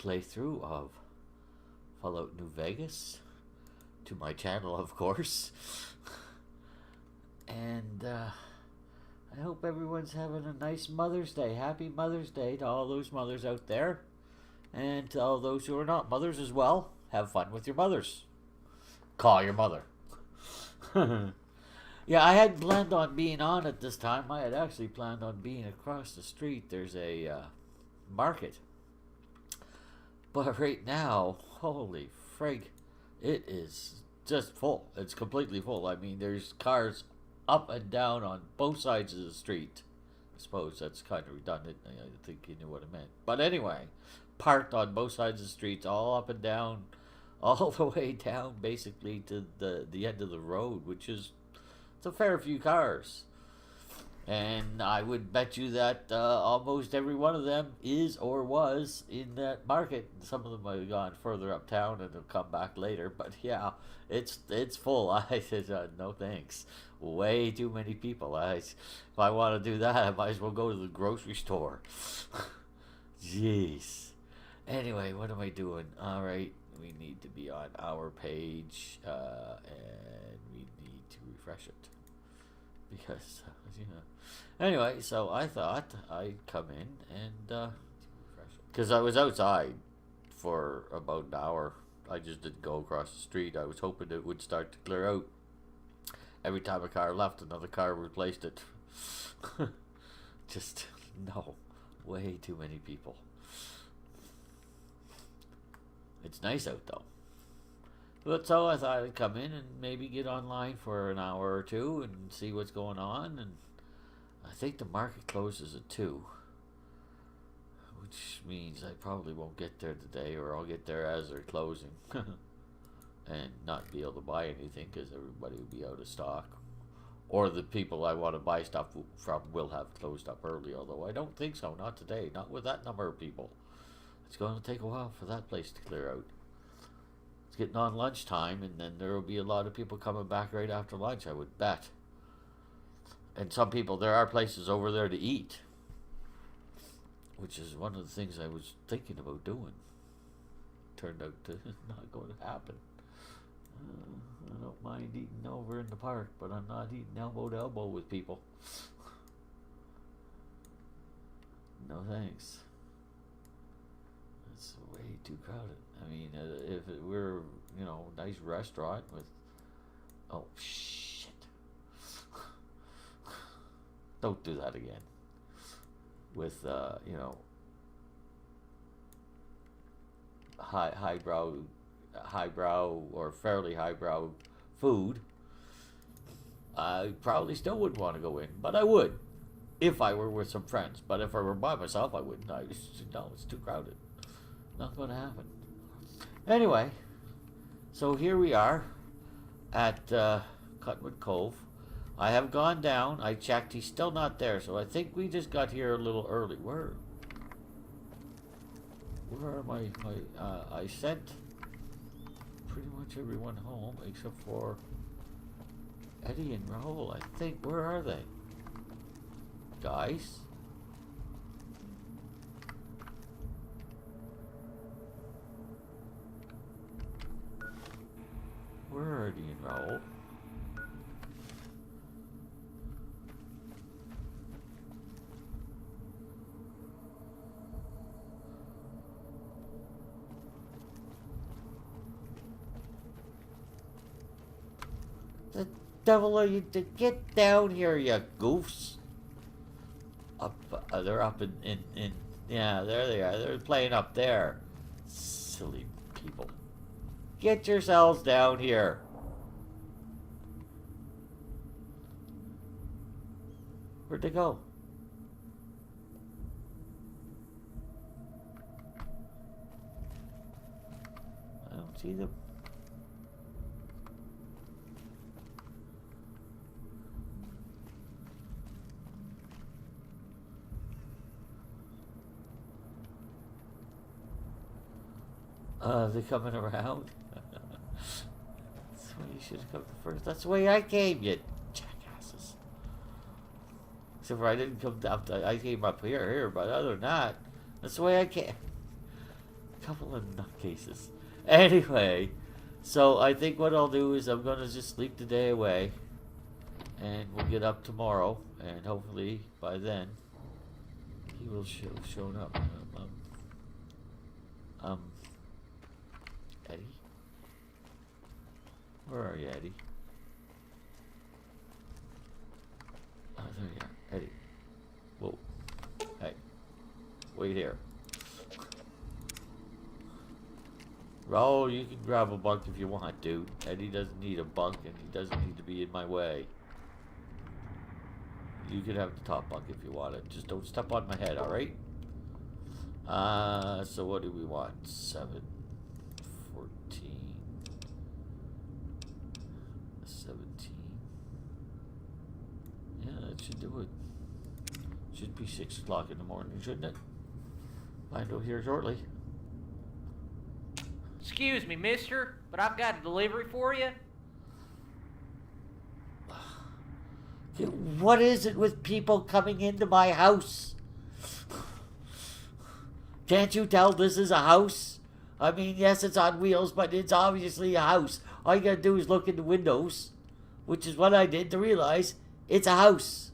playthrough of Fallout New Vegas to my channel, of course. And I hope everyone's having a nice Mother's Day. Happy Mother's Day to all those mothers out there. And to all those who are not mothers as well. Have fun with your mothers. Call your mother. Yeah, I hadn't planned on being on at this time. I had actually planned on being across the street. There's a market. But right now, holy frig, it is just full. It's completely full. I mean, there's cars up and down on both sides of the street. I suppose that's kind of redundant. I think you knew what I meant. But anyway, parked on both sides of the streets, all up and down, all the way down basically to the end of the road, which is it's a fair few cars. And I would bet you that almost every one of them is or was in that market. Some of them have gone further uptown and have come back later. But yeah, it's full. I said, no thanks. Way too many people. If I want to do that, I might as well go to the grocery store. Jeez. Anyway, what am I doing? All right, we need to be on our page, and we need to refresh it. Because, Anyway, so I thought I'd come in and, because I was outside for about an hour. I just didn't go across the street. I was hoping it would start to clear out. Every time a car left, another car replaced it. Just, no. Way too many people. It's nice out, though. But so I thought I'd come in and maybe get online for an hour or two and see what's going on. And I think the market closes at 2, which means I probably won't get there today, or I'll get there as they're closing and not be able to buy anything because everybody will be out of stock. Or the people I want to buy stuff from will have closed up early, although I don't think so. Not today. Not with that number of people. It's going to take a while for that place to clear out. It's getting on lunchtime, and then there will be a lot of people coming back right after lunch, I would bet. And some people, there are places over there to eat, which is one of the things I was thinking about doing. Turned out to not going to happen. I don't mind eating over in the park, but I'm not eating elbow to elbow with people. No thanks. It's way too crowded. I mean, if it were, a nice restaurant with... Oh, shit. Don't do that again. With, highbrow or fairly highbrow food, I probably still wouldn't want to go in, but I would if I were with some friends. But if I were by myself, I wouldn't. No, it's too crowded. Not going to happen. Anyway, so here we are at Cutwood Cove. I have gone down. I checked. He's still not there, so I think we just got here a little early. Where are my I sent pretty much everyone home except for Eddie and Rahul, I think. Where are they? Guys? Where are Eddie and Rahul? The devil are you to get down here, you goofs? Up, they're up in, yeah, there they are. They're playing up there. Silly people. Get yourselves down here. Where'd they go? I don't see them. They're coming around. That's why you should have come first. That's the way I came, you jackasses. Except for I didn't come up. I came up here, but other than that, that's the way I came. Couple of nutcases. Anyway, so I think what I'll do is I'm gonna just sleep the day away, and we'll get up tomorrow, and hopefully by then he will shown up. Eddie, where are you, Eddie? Oh, there you are, Eddie. Whoa, hey, wait here. Raul, you can grab a bunk if you want, dude. Eddie doesn't need a bunk, and he doesn't need to be in my way. You can have the top bunk if you want it. Just don't step on my head, alright? So what do we want? 7, 14, 17. Yeah, that should do it. Should be 6 o'clock in the morning, shouldn't it? Find out here shortly. Excuse me, mister, but I've got a delivery for you. What is it with people coming into my house? Can't you tell this is a house? I mean, yes, it's on wheels, but it's obviously a house. All you gotta do is look in the windows, which is what I did to realize it's a house.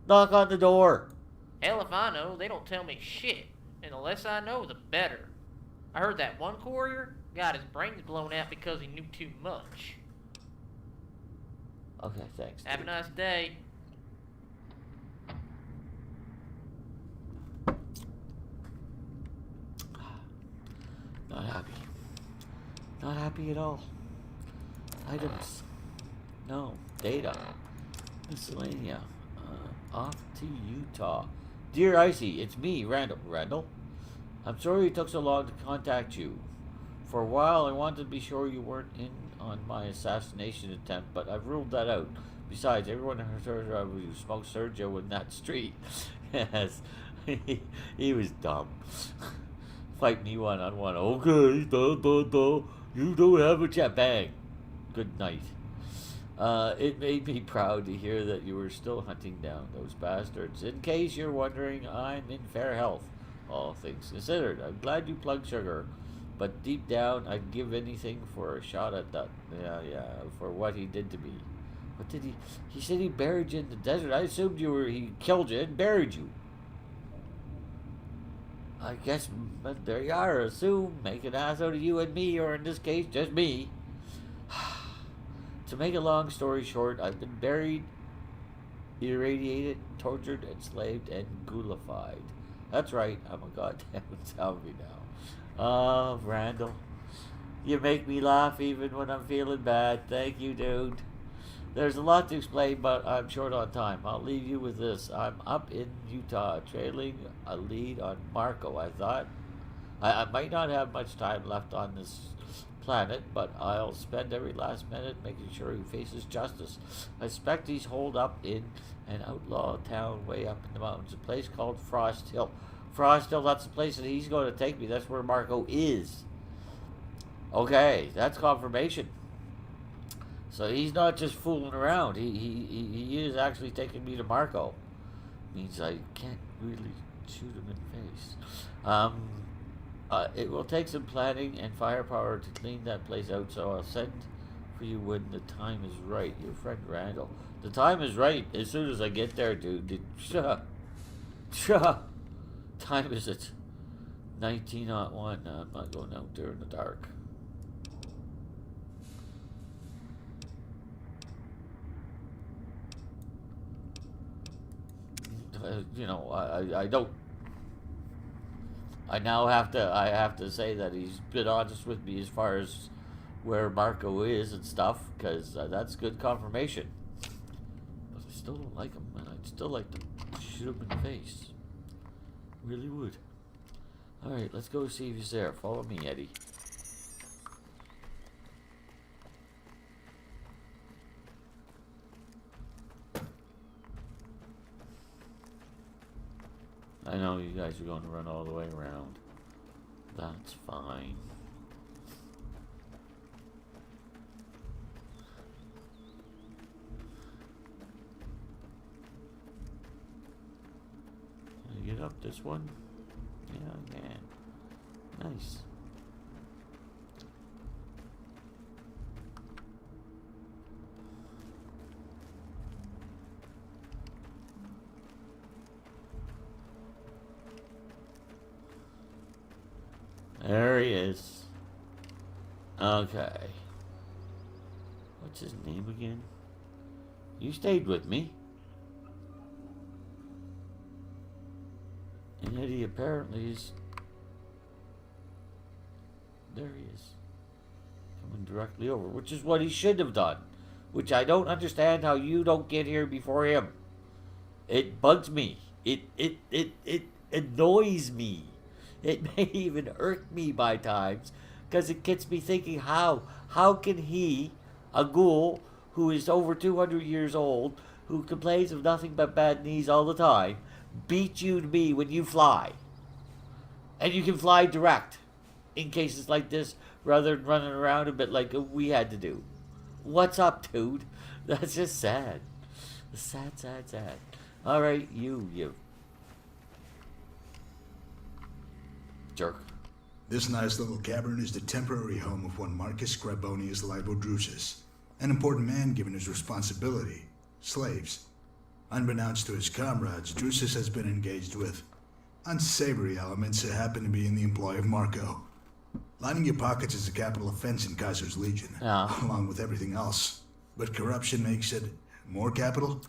Knock on the door. Hell if I know, they don't tell me shit. And the less I know, the better. I heard that one courier got his brains blown out because he knew too much. Okay, thanks. Have a nice day. Not happy. Not happy at all. Items. No. Data. Miscellanea. Off to Utah. Dear Icie, it's me, Randall. Randall? I'm sorry it took so long to contact you. For a while, I wanted to be sure you weren't in on my assassination attempt, but I've ruled that out. Besides, everyone has heard you smoked Sergio in that street. Yes, he was dumb. Fight me one-on-one. Okay, you don't have a chat. Bang. Good night. It made me proud to hear that you were still hunting down those bastards. In case you're wondering, I'm in fair health, all things considered. I'm glad you plugged sugar, but deep down, I'd give anything for a shot at that. Yeah, for what he did to me. What did he? He said he buried you in the desert. I assumed he killed you and buried you. I guess, but there you are. Assume, make an ass out of you and me, or in this case, just me. To make a long story short, I've been buried, irradiated, tortured, enslaved, and ghoulified. That's right, I'm a goddamn zombie now. Oh, Randall, you make me laugh even when I'm feeling bad. Thank you, dude. There's a lot to explain, but I'm short on time. I'll leave you with this. I'm up in Utah, trailing a lead on Marco. I thought I might not have much time left on this planet, but I'll spend every last minute making sure he faces justice. I suspect he's holed up in an outlaw town way up in the mountains, a place called Frost Hill. Frost Hill, that's the place that he's going to take me. That's where Marco is. Okay, that's confirmation. So he's not just fooling around. He is actually taking me to Marco. Means I can't really shoot him in the face. It will take some planning and firepower to clean that place out, so I'll send for you when the time is right. Your friend Randall. The time is right as soon as I get there, dude. Time is it? 19:01. I'm not going out there in the dark. I don't. I now have to say that he's been honest with me as far as where Marco is and stuff, because that's good confirmation. But I still don't like him, and I'd still like to shoot him in the face. Really would. Alright, let's go see if he's there. Follow me, Eddie. I know you guys are going to run all the way around. That's fine. Can I get up this one? Yeah, I can. Nice. There he is. Okay. What's his name again? You stayed with me. And yet he apparently is... There he is. Coming directly over, which is what he should have done. Which I don't understand how you don't get here before him. It bugs me. It annoys me. It may even hurt me by times. Because it gets me thinking, how? How can he, a ghoul who is over 200 years old, who complains of nothing but bad knees all the time, beat you to me when you fly? And you can fly direct in cases like this, rather than running around a bit like we had to do. What's up, dude? That's just sad. Sad, sad, sad. Alright, you jerk. This nice little cavern is the temporary home of one Marcus Scribonius Libodrusus, an important man given his responsibility, slaves. Unbeknownst to his comrades, Drusus has been engaged with unsavory elements that happen to be in the employ of Marco. Lining your pockets is a capital offense in Kaiser's Legion, along with everything else. But corruption makes it more capital?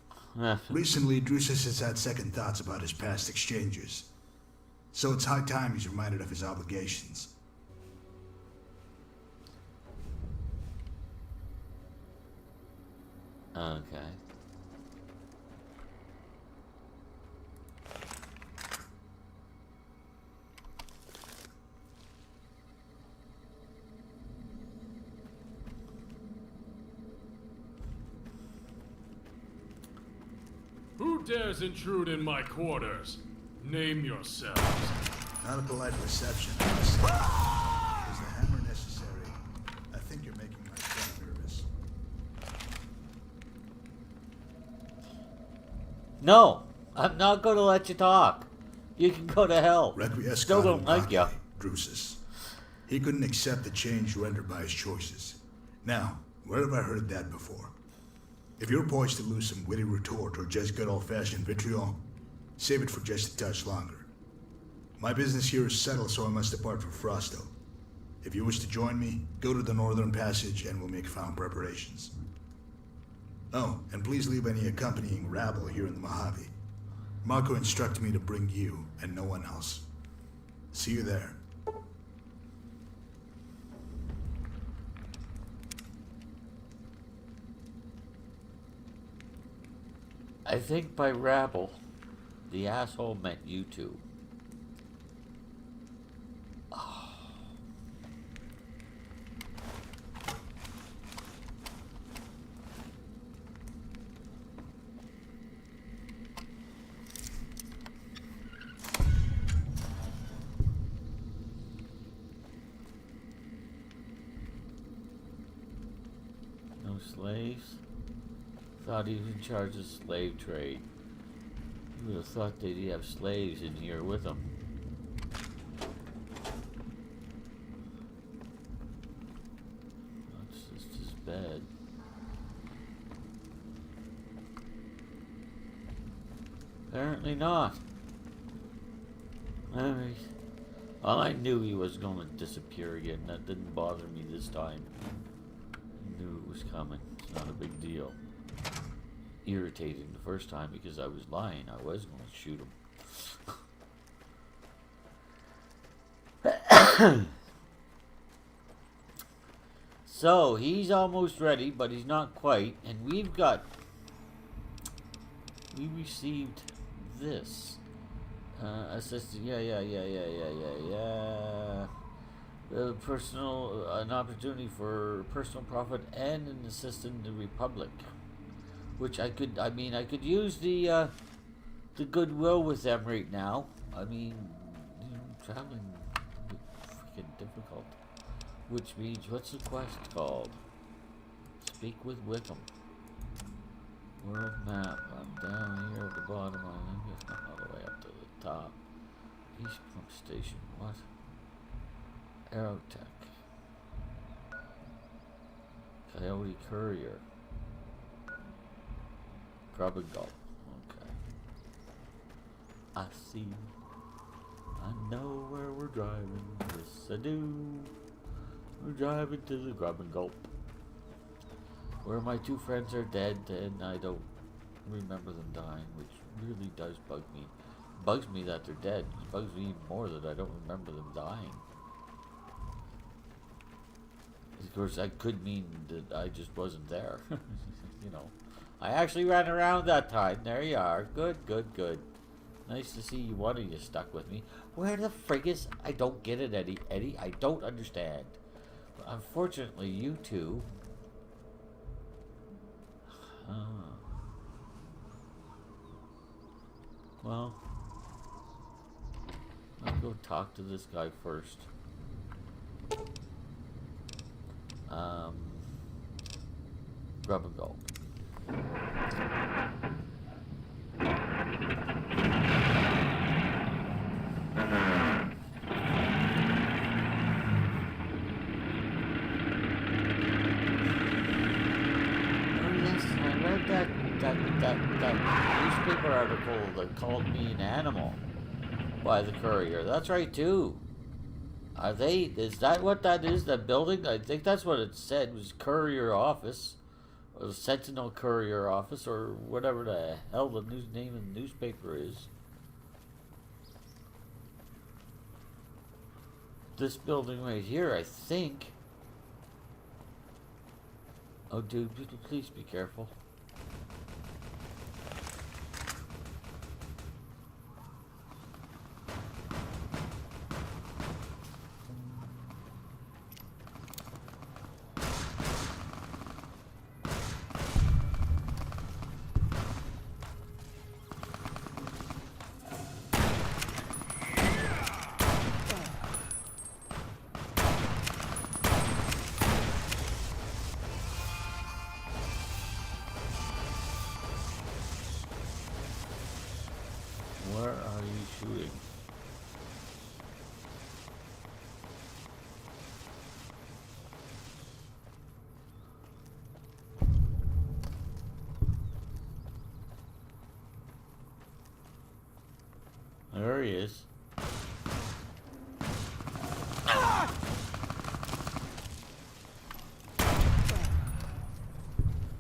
Recently, Drusus has had second thoughts about his past exchanges. So it's high time he's reminded of his obligations. Okay. Who dares intrude in my quarters? Name yourselves. Not a polite reception, honestly. Is the hammer necessary? I think you're making my friend nervous. No, I'm not going to let you talk. You can go to hell. Still don't like you. Drusus. He couldn't accept the change rendered by his choices. Now, where have I heard that before? If you're poised to lose some witty retort or just good old-fashioned vitriol, save it for just a touch longer. My business here is settled, so I must depart for Frosto. If you wish to join me, go to the Northern Passage and we'll make final preparations. Oh, and please leave any accompanying rabble here in the Mojave. Marco instructed me to bring you and no one else. See you there. I think by rabble, the asshole meant you two. Oh. No slaves? Thought he was in charge of slave trade. You would have thought they'd have slaves in here with them. That's just his bed. Apparently not. Alright. Well, I knew he was going to disappear again. That didn't bother me this time. I knew it was coming. It's not a big deal. Irritating the first time because I was lying. I was going to shoot him. So he's almost ready, but he's not quite. And we received this assistant. Yeah. An opportunity for personal profit and an assistant in the Republic. Which I could use the goodwill with them right now. I mean, traveling would be freaking difficult. Which means, what's the quest called? Speak with Wickham. World map. I'm down here at the bottom. I'm just not all the way up to the top. East Pump Station. What? Aerotech. Coyote Courier. Grub and Gulp. Okay. I see. I know where we're driving. Yes, I do. We're driving to the Grub and Gulp, where my two friends are dead and I don't remember them dying, which really does bug me. Bugs me that they're dead. It bugs me even more that I don't remember them dying. Of course, that could mean that I just wasn't there. You know, I actually ran around that time. There you are. Good, good, good. Nice to see you. One of you stuck with me. Where the frig is? I don't get it, Eddie. Eddie, I don't understand. But unfortunately, you two. Well, I'll go talk to this guy first. Grub and Gulp. That newspaper article that called me an animal by the courier. That's right too. Are they? Is that what that is? That building? I think that's what it said was courier office, or Sentinel courier office, or whatever the hell the name of the newspaper is. This building right here, I think. Oh, dude, please be careful. Where are you shooting? There he is.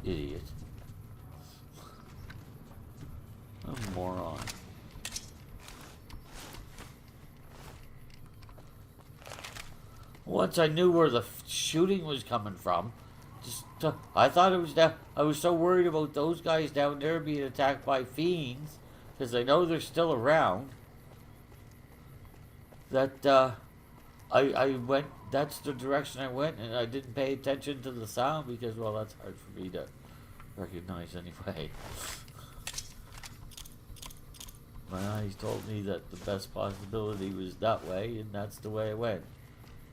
Idiot. A moron. Once I knew where the shooting was coming from, I thought it was down. I was so worried about those guys down there being attacked by fiends, because I know they're still around, that I went. That's the direction I went, and I didn't pay attention to the sound because, well, that's hard for me to recognize anyway. My eyes told me that the best possibility was that way, and that's the way I went.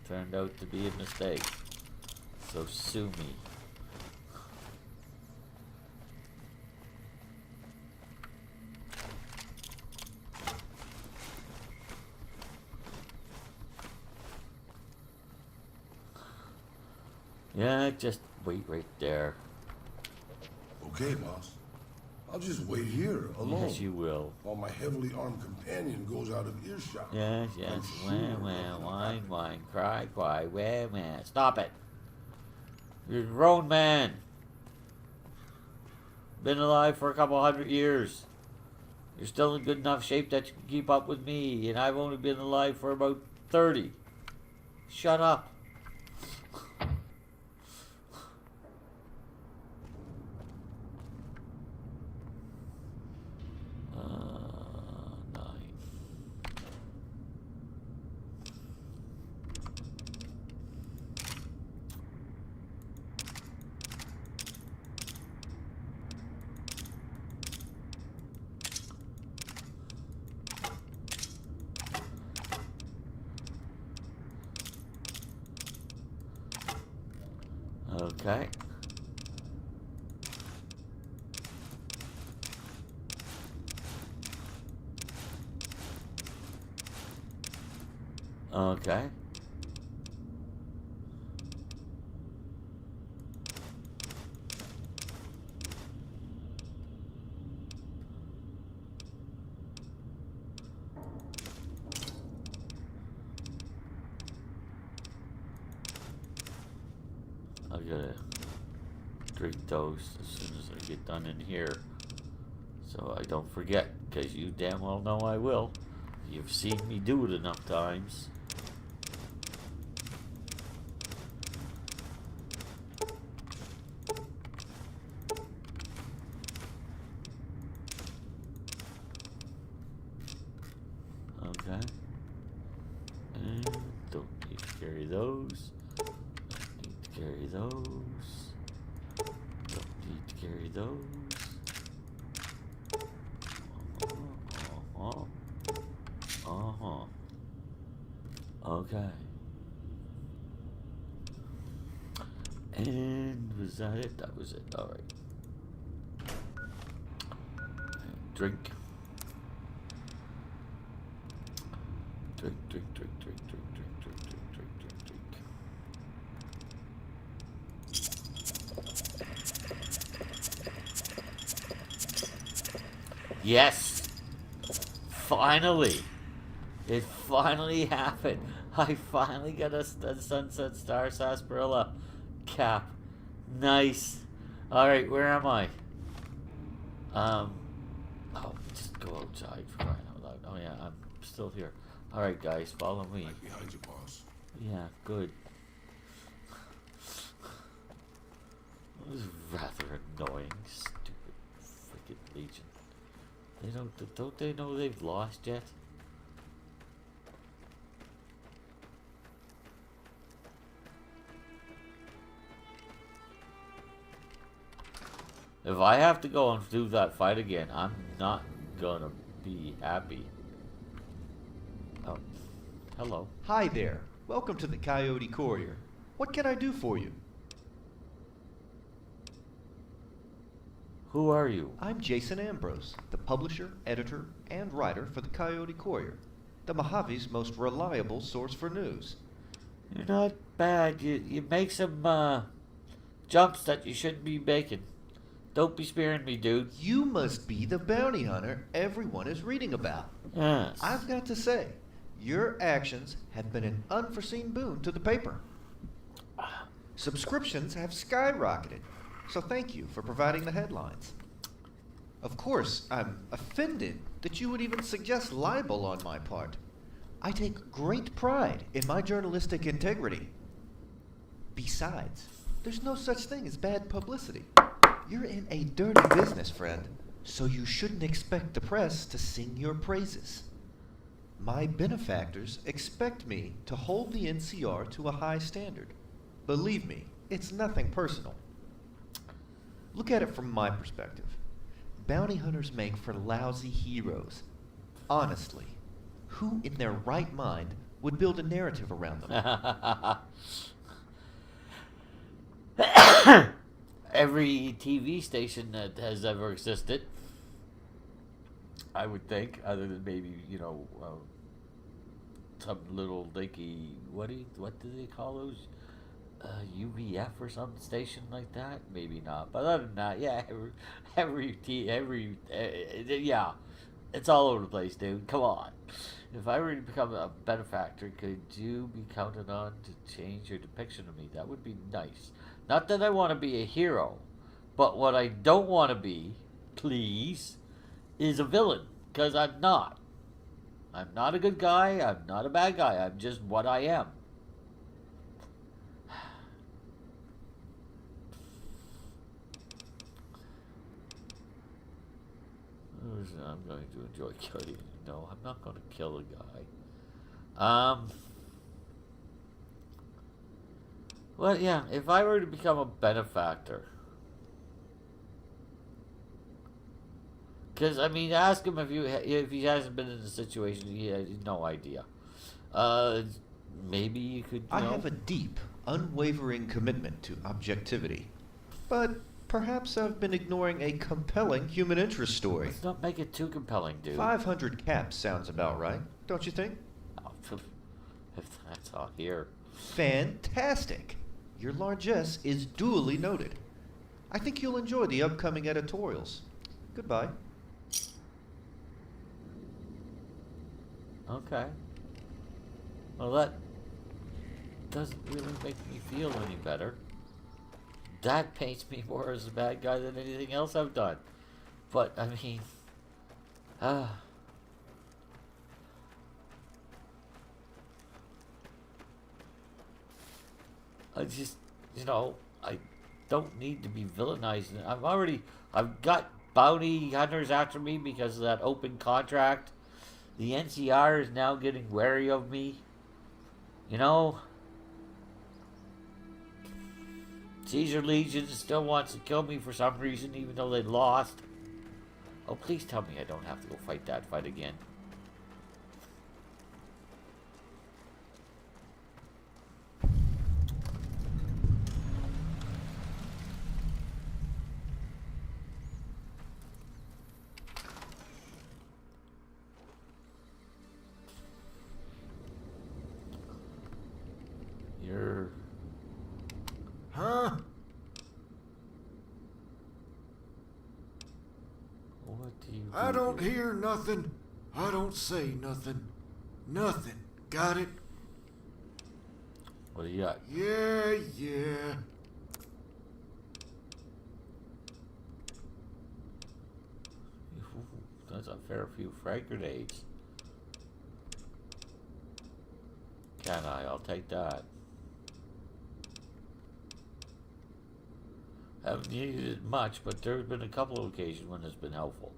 Turned out to be a mistake. So sue me. Yeah, just wait right there. Okay, boss. I'll just wait here, alone. Yes, you will. While my heavily armed companion goes out of earshot. Yes, yes. Wah, wah, whine, whine, cry, cry, wah, wah. Stop it. You're a grown man. Been alive for a couple 100 years. You're still in good enough shape that you can keep up with me, and I've only been alive for about 30. Shut up. Okay. Okay. gotta drink those as soon as I get done in here, so I don't forget, because you damn well know I will. You've seen me do it enough times. Okay. And don't need to carry those. Don't need to carry those. Don't need to carry those. Okay. And was that it? That was it. Alright. Drink. Drink, drink, drink, drink, drink, drink, drink, drink, drink, drink, drink. Yes! Finally! It finally happened. I finally got a Sunset Star Sarsaparilla cap. Nice. Alright, where am I? Oh, just go outside for crying out loud. Oh yeah, I'm still here. Alright guys, follow me. Right behind you, boss. Yeah, good. It was rather annoying. Stupid freaking Legion. Don't they know they've lost yet? If I have to go and do that fight again, I'm not gonna be happy. Oh, hello. Hi there. Welcome to the Coyote Courier. What can I do for you? Who are you? I'm Jason Ambrose, the publisher, editor, and writer for the Coyote Courier, the Mojave's most reliable source for news. You're not bad. You make some jumps that you shouldn't be making. Don't be spearing me, dude. You must be the bounty hunter everyone is reading about. Yes. I've got to say, your actions have been an unforeseen boon to the paper. Subscriptions have skyrocketed, so thank you for providing the headlines. Of course, I'm offended that you would even suggest libel on my part. I take great pride in my journalistic integrity. Besides, there's no such thing as bad publicity. You're in a dirty business, friend, so you shouldn't expect the press to sing your praises. My benefactors expect me to hold the NCR to a high standard. Believe me, it's nothing personal. Look at it from my perspective. Bounty hunters make for lousy heroes. Honestly, who in their right mind would build a narrative around them? Every TV station that has ever existed, I would think, other than maybe, some little dinky, what do they call those? UBF or some station like that? Maybe not. But other than that, yeah, yeah, it's all over the place, dude. Come on. If I were to become a benefactor, could you be counted on to change your depiction of me? That would be nice. Not that I want to be a hero, but what I don't want to be, please, is a villain. Because I'm not. I'm not a good guy. I'm not a bad guy. I'm just what I am. I'm going to enjoy killing. No, I'm not going to kill a guy. Well, yeah, if I were to become a benefactor. Because, I mean, ask him if he hasn't been in a situation, he has no idea. Maybe you could, I have a deep, unwavering commitment to objectivity. But perhaps I've been ignoring a compelling human interest story. Let's not make it too compelling, dude. 500 caps sounds about right, don't you think? Oh, if that's all here. Fantastic! Your largesse is duly noted. I think you'll enjoy the upcoming editorials. Goodbye. Okay. Well, that doesn't really make me feel any better. that paints me more as a bad guy than anything else I've done. But, I mean, I just, I don't need to be villainized. I've got bounty hunters after me because of that open contract. The NCR is now getting wary of me. Caesar Legion still wants to kill me for some reason, even though they lost. Oh, please tell me I don't have to go fight that fight again. Huh? What do you do? I don't hear nothing. I don't say nothing. Nothing. Got it? What do you got? Yeah. Ooh, that's a fair few frag grenades. Can I? I'll take that. Haven't needed it much, but there's been a couple of occasions when it's been helpful.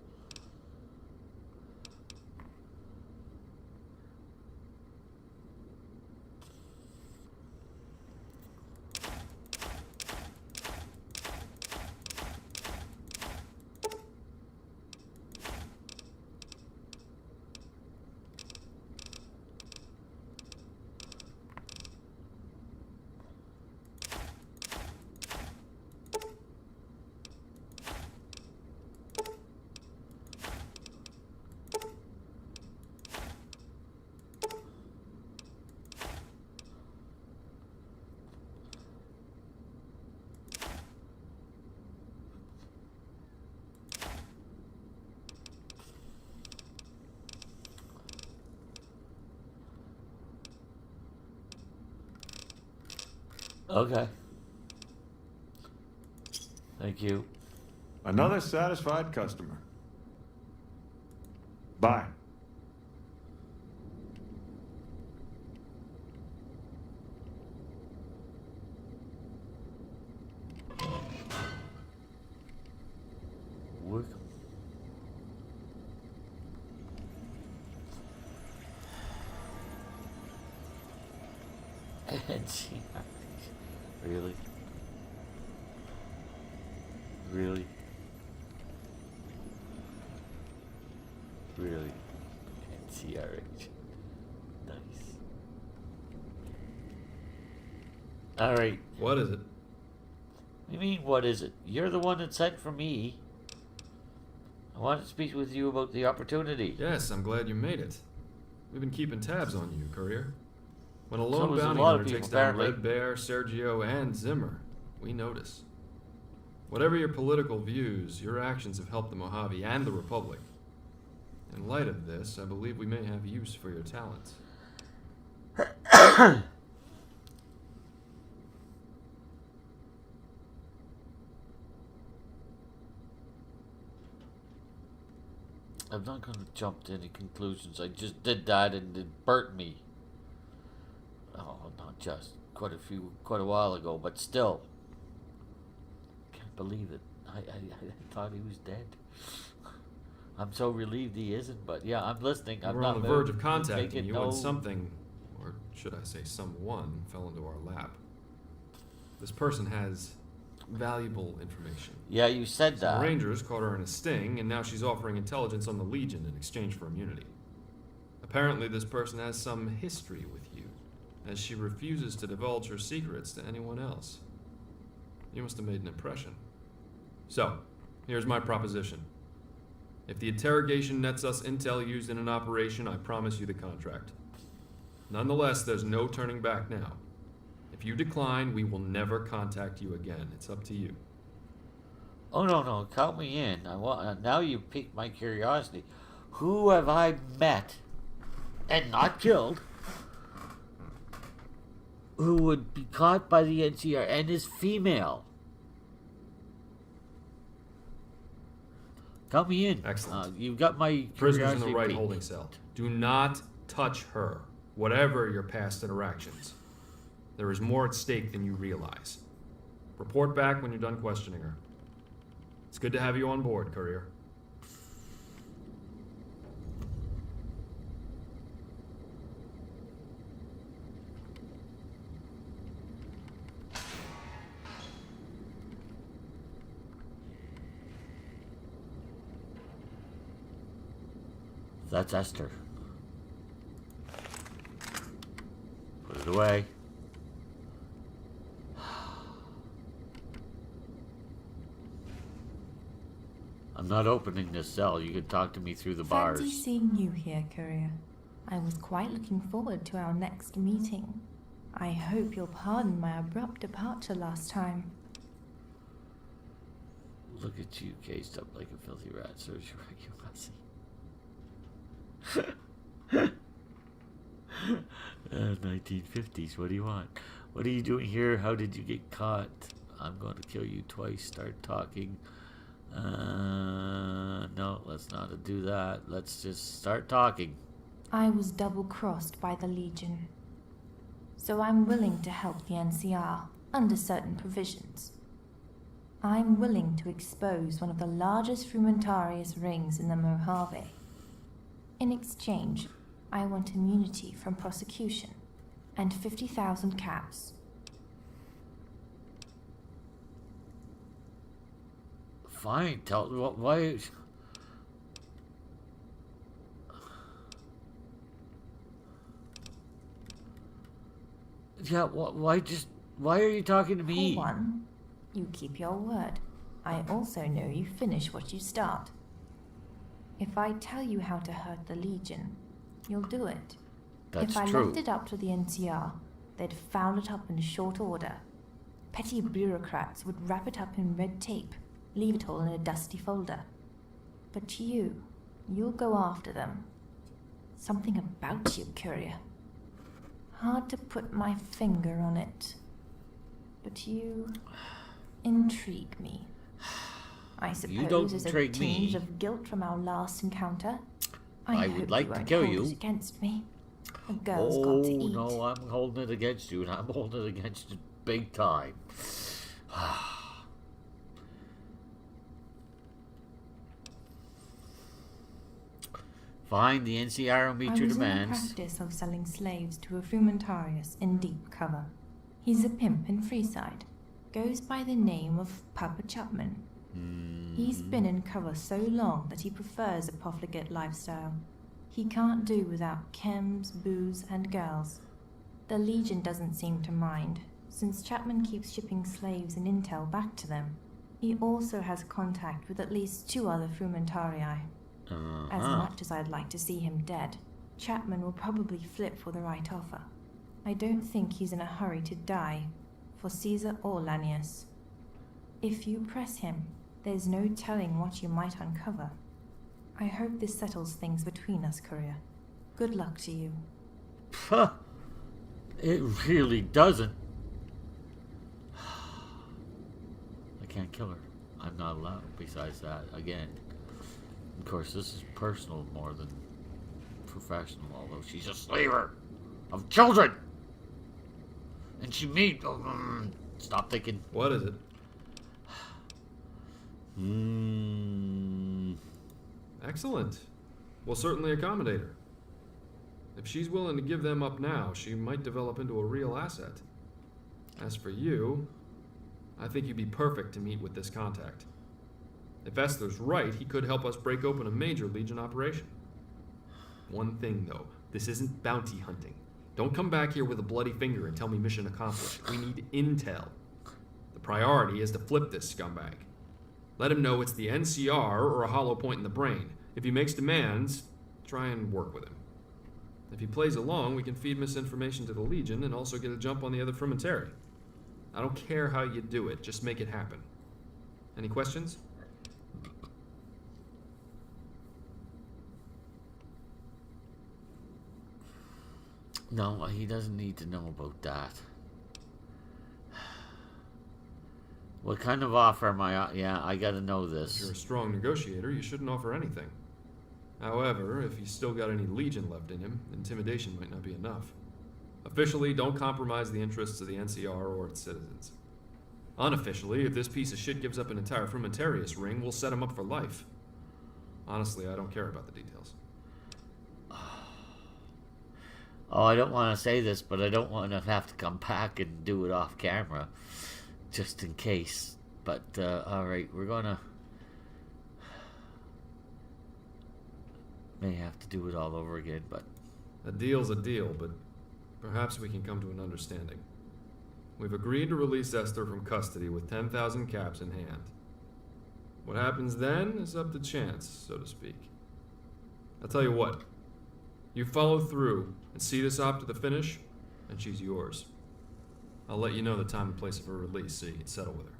Okay. Thank you. Another satisfied customer. Bye. Work. And see, really? Really? Really? NCRH. Nice. Alright. What is it? You mean, what is it? You're the one that sent for me. I wanted to speak with you about the opportunity. Yes, I'm glad you made it. We've been keeping tabs on you, courier. When a So lone was a bounty lot of hunter people, takes down apparently. Red Bear, Sergio, and Zimmer, we notice. Whatever your political views, your actions have helped the Mojave and the Republic. In light of this, I believe we may have use for your talents. I'm not going to jump to any conclusions. I just did that and it burnt me. Oh, not just. Quite a while ago, but still. Can't believe it. I thought he was dead. I'm so relieved he isn't, but yeah, I'm listening. I'm We're not on the verge of taking contacting you no... when something, or should I say someone, fell into our lap. This person has valuable information. Yeah, you said Some that. Rangers caught her in a sting, and now she's offering intelligence on the Legion in exchange for immunity. Apparently, this person has some history with you, as she refuses to divulge her secrets to anyone else. You must have made an impression. So, here's my proposition. If the interrogation nets us intel used in an operation, I promise you the contract. Nonetheless, there's no turning back now. If you decline, we will never contact you again. It's up to you. Oh, no, count me in. Now you piqued my curiosity. Who have I met and not killed who would be caught by the NCR and is female? Count me in. Excellent. You've got my Prisoner's in the curiosity right piqued. holding cell. Do not touch her, whatever your past interactions. There is more at stake than you realize. Report back when you're done questioning her. It's good to have you on board, Courier. That's Esther. Put it away. I'm not opening this cell. You can talk to me through the bars. Fancy seeing you here, Courier. I was quite looking forward to our next meeting. I hope you'll pardon my abrupt departure last time. Look at you, caged up like a filthy rat. Serves you right, you hussy. 1950s. What do you want? What are you doing here? How did you get caught? I'm going to kill you twice. Start talking. No, let's not do that. Let's just start talking. I was double-crossed by the Legion, so I'm willing to help the NCR under certain provisions. I'm willing to expose one of the largest frumentarius rings in the Mojave. In exchange, I want immunity from prosecution and 50,000 caps. Fine. Tell why. Yeah. Why are you talking to me? For one, you keep your word. I also know you finish what you start. If I tell you how to hurt the Legion, you'll do it. That's if I true. left it up to the NCR, they'd foul it up in short order. Petty bureaucrats would wrap it up in red tape, leave it all in a dusty folder. But you'll go after them. Something about you, Courier. Hard to put my finger on it. But you intrigue me. I suppose don't there's a intrigue tinge me. of guilt from our last encounter. I hope would like you to won't kill hold you. it against me. A girl's got to eat. No, I'm holding it against you, and I'm holding it against you big time. Fine, the NCR will meet your I was in the demands. practice of selling slaves to a frumentarius in deep cover. He's a pimp in Freeside. Goes by the name of Papa Chapman. He's been in cover so long that he prefers a profligate lifestyle. He can't do without chems, booze, and girls. The Legion doesn't seem to mind, since Chapman keeps shipping slaves and intel back to them. He also has contact with at least 2 other frumentarii. As much as I'd like to see him dead, Chapman will probably flip for the right offer. I don't think he's in a hurry to die, for Caesar or Lanius. If you press him, there's no telling what you might uncover. I hope this settles things between us, Courier. Good luck to you. It really doesn't. I can't kill her. I'm not allowed. Besides that, again, of course, this is personal more than professional, although she's a slaver of children. And she meet. Stop thinking. What is it? Excellent. We'll certainly accommodate her. If she's willing to give them up now, she might develop into a real asset. As for you, I think you'd be perfect to meet with this contact. If Esther's right, he could help us break open a major Legion operation. One thing, though, this isn't bounty hunting. Don't come back here with a bloody finger and tell me mission accomplished. We need intel. The priority is to flip this scumbag. Let him know it's the NCR or a hollow point in the brain. If he makes demands, try and work with him. If he plays along, we can feed misinformation to the Legion and also get a jump on the other frumentary. I don't care how you do it, just make it happen. Any questions? No, he doesn't need to know about that. What kind of offer am I? Yeah, I gotta know If this. you're a strong negotiator, you shouldn't offer anything. However, if he's still got any legion left in him, intimidation might not be enough. Officially, don't compromise the interests of the NCR or its citizens. Unofficially, if this piece of shit gives up an entire Frumentarius ring, we'll set him up for life. Honestly, I don't care about the details. Oh, I don't want to say this, but I don't want to have to come back and do it off camera, just in case. But, alright, we're gonna... May have to do it all over again, but... A deal's a deal, but perhaps we can come to an understanding. We've agreed to release Esther from custody with 10,000 caps in hand. What happens then is up to chance, so to speak. I'll tell you what. You follow through and see this op to the finish, and she's yours. I'll let you know the time and place of her release so you can settle with her.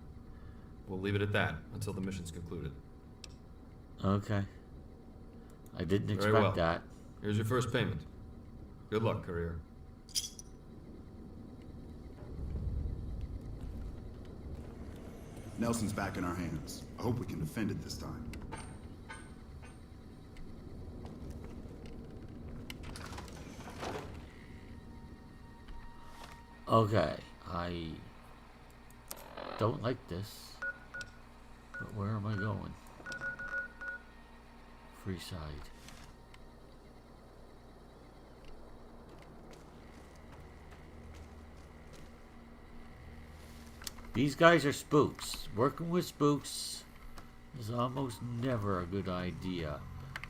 We'll leave it at that until the mission's concluded. Okay. I didn't Very expect well. that. Here's your first payment. Good luck, courier. Nelson's back in our hands. I hope we can defend it this time. Okay, I don't like this, but where am I going? Free side. These guys are spooks. Working with spooks is almost never a good idea,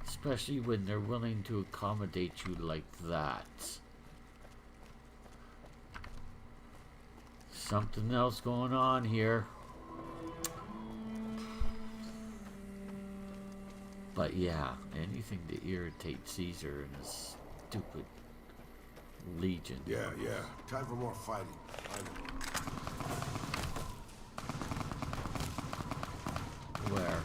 especially when they're willing to accommodate you like that. Something else going on here. But yeah, anything to irritate Caesar and his stupid legion. Yeah. Time for more fighting. Where?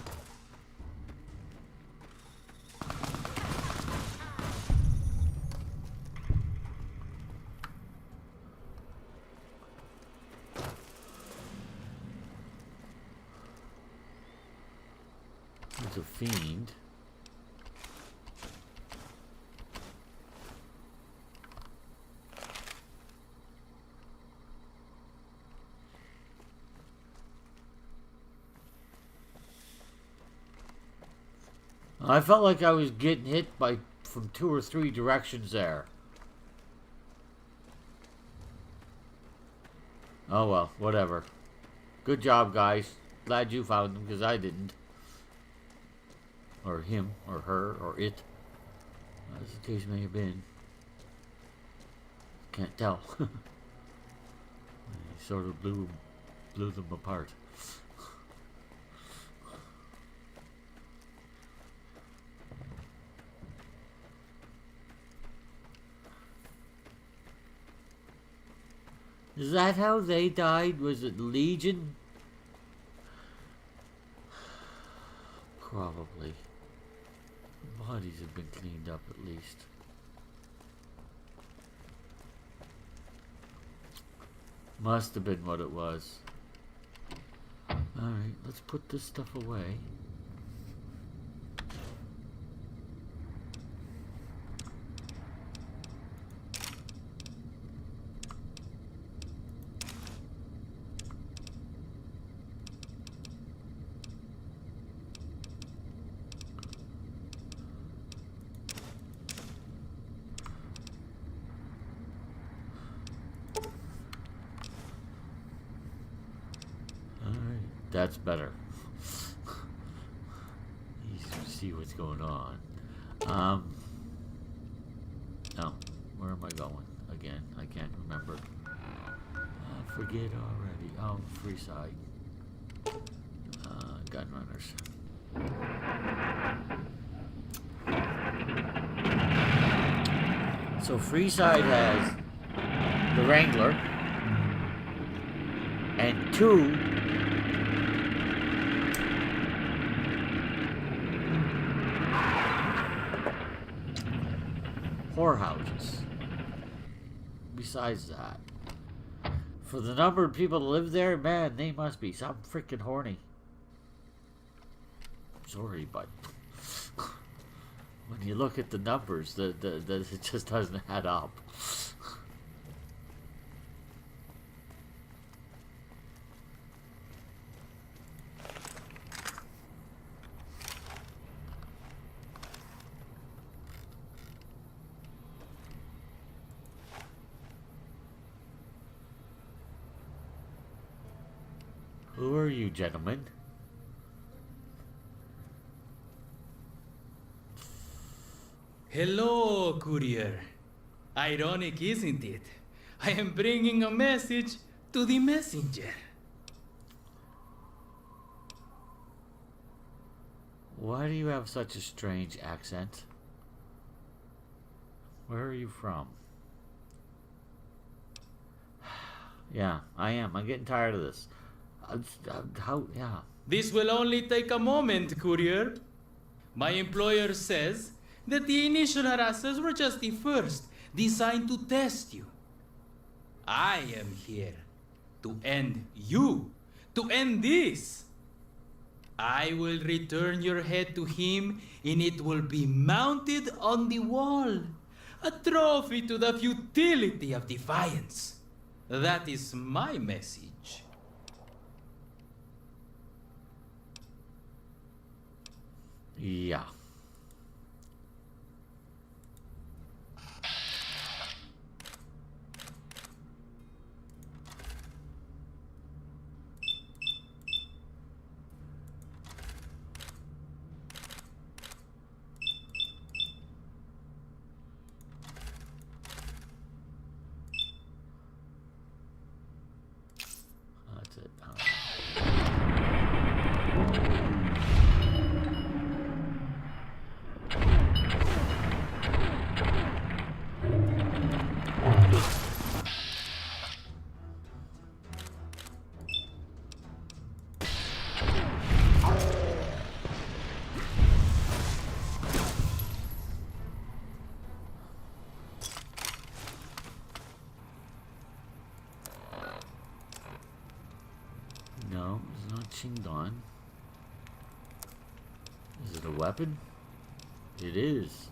There's a fiend. I felt like I was getting hit from 2 or 3 directions there. Oh well, whatever. Good job, guys. Glad you found them, because I didn't. Or him, or her, or it. As the case may have been. Can't tell. He sort of blew them apart. Is that how they died? Was it Legion? Probably. The bodies have been cleaned up at least. Must have been what it was. Alright, let's put this stuff away. That's better. Easy to see what's going on. No, where am I going? Again, I can't remember. I forget already. Oh, free side. Gun runners. So free side has the Wrangler and 2 whorehouses. Besides that, For the number of people that live there, man, they must be some freaking horny. Sorry, but when you look at the numbers, it just doesn't add up. Who are you, gentlemen? Hello, courier. Ironic, isn't it? I am bringing a message to the messenger. Why do you have such a strange accent? Where are you from? Yeah, I am. I'm getting tired of this. Yeah. This will only take a moment, courier. My employer says that the initial harassers were just the first, designed to test you. I am here to end you, to end this. I will return your head to him, and it will be mounted on the wall, a trophy to the futility of defiance. That is my message. Yeah. That's it. No, it's not Chingon. Is it a weapon? It is.